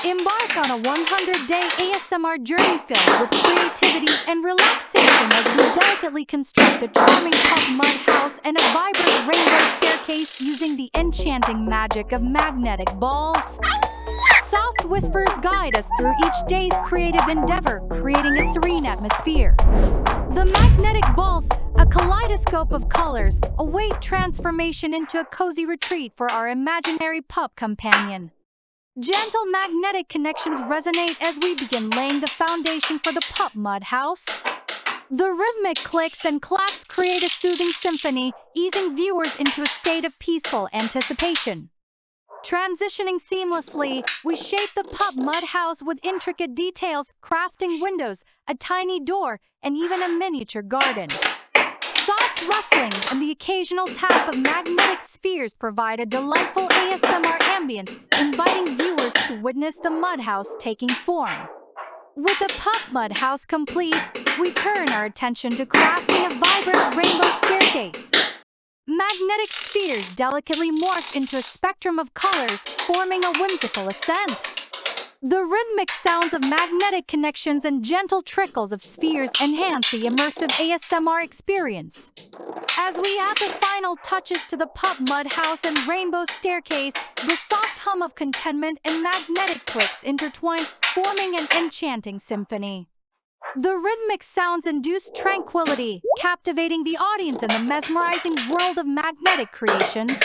Embark on a 100-day ASMR journey filled with creativity and relaxation as we delicately construct a charming pup mud house and a vibrant rainbow staircase using the enchanting magic of magnetic balls. Soft whispers guide us through each day's creative endeavor, creating a serene atmosphere. The magnetic balls, a kaleidoscope of colors, await transformation into a cozy retreat for our imaginary pup companion. Gentle magnetic connections resonate as we begin laying the foundation for the pup mud house. The rhythmic clicks and claps create a soothing symphony, easing viewers into a state of peaceful anticipation. Transitioning seamlessly, we shape the pup mud house with intricate details, crafting windows, a tiny door, and even a miniature garden. Soft rustling and the occasional tap of magnetic spheres provide a delightful ASMR ambience, inviting viewers to witness the mud house taking form. With the pup mud house complete, we turn our attention to crafting a vibrant rainbow staircase. Magnetic spheres delicately morph into a spectrum of colors, forming a whimsical ascent. The rhythmic sounds of magnetic connections and gentle trickles of spheres enhance the immersive ASMR experience. As we add the final touches to the pup mud house and rainbow staircase, the soft hum of contentment and magnetic clicks intertwine, forming an enchanting symphony. The rhythmic sounds induce tranquility, captivating the audience in the mesmerizing world of magnetic creations.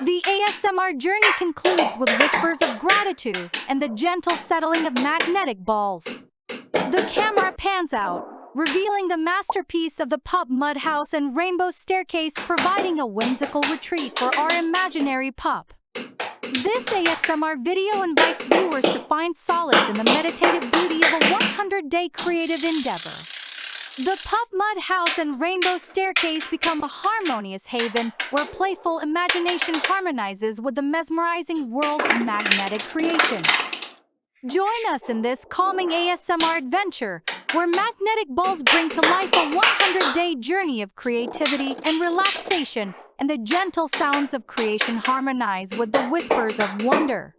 The ASMR journey concludes with whispers of gratitude and the gentle settling of magnetic balls. The camera pans out, revealing the masterpiece of the pup mud house and rainbow staircase, providing a whimsical retreat for our imaginary pup. This ASMR video invites viewers to find solace in the meditative beauty of a 100-day creative endeavor. The pup mud house and rainbow staircase become a harmonious haven where playful imagination harmonizes with the mesmerizing world of magnetic creation. Join us in this calming ASMR adventure, where magnetic balls bring to life a 100-day journey of creativity and relaxation, and the gentle sounds of creation harmonize with the whispers of wonder.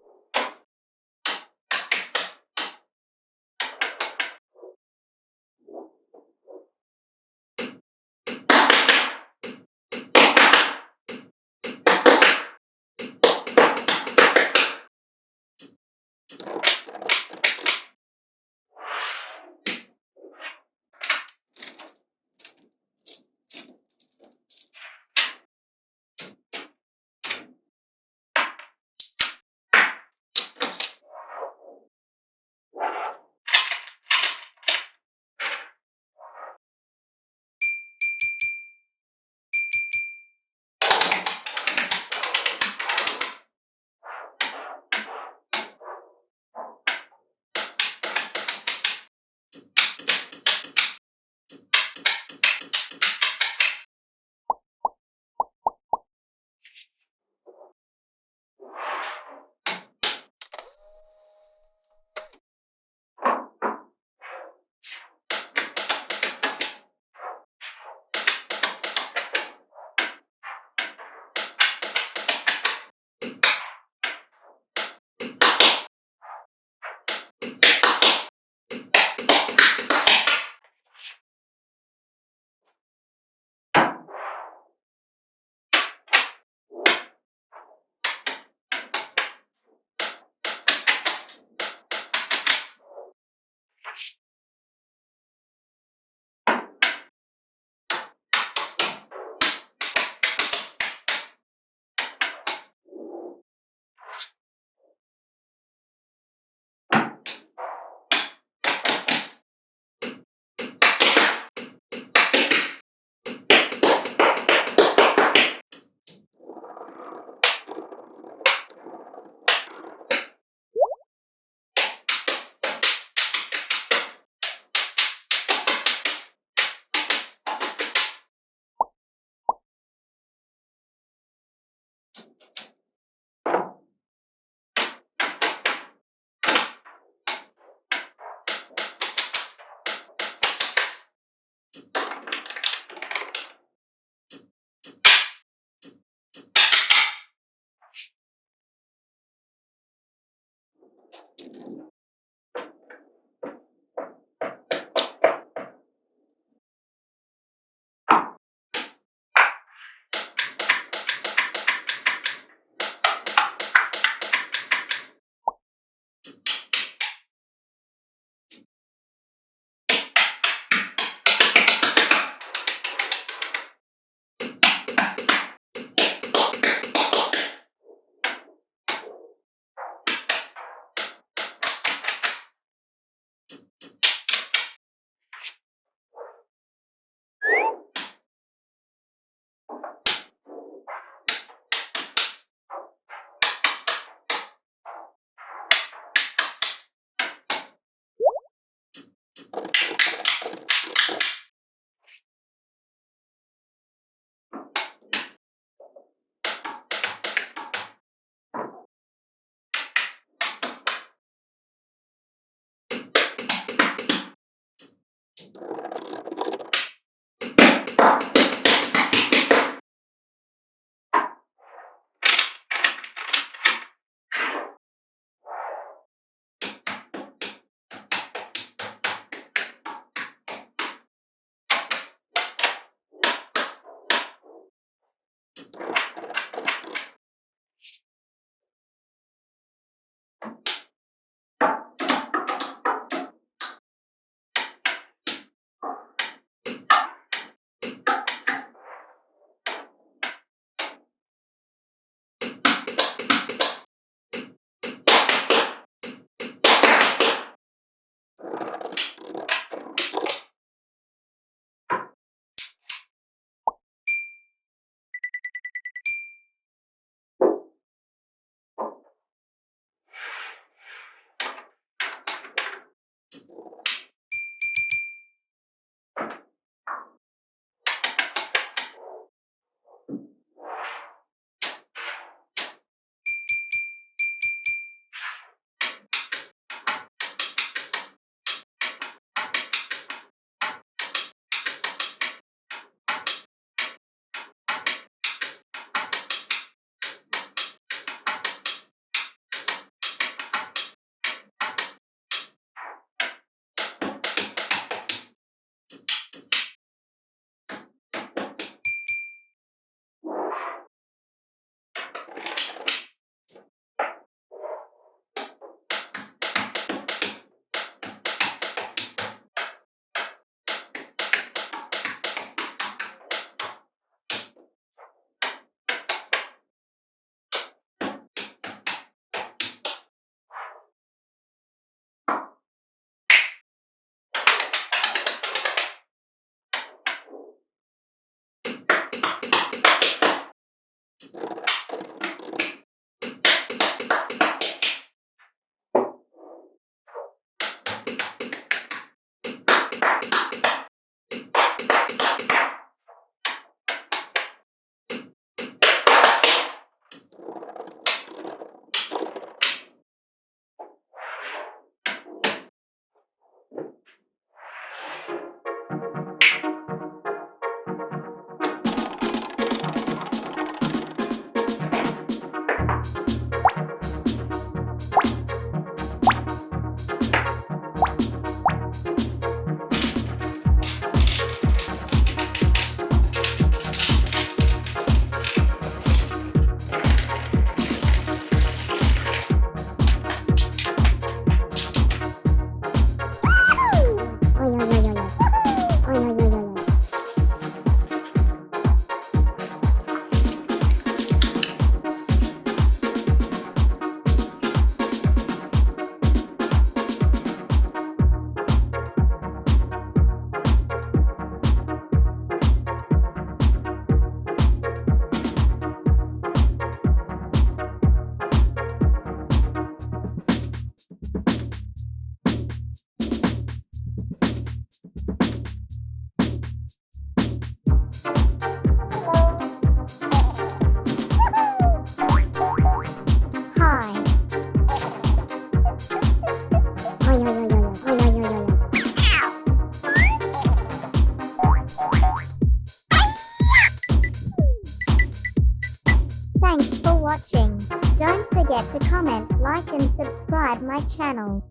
subscribe my channel.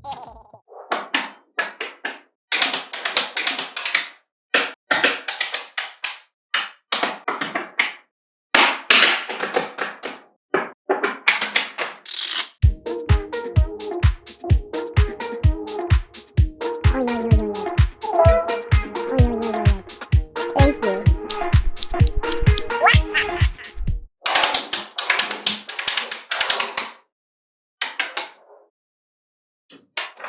Oy, oy, oy, oy, oy. Oy, oy, oy, oy, oy. Thank you.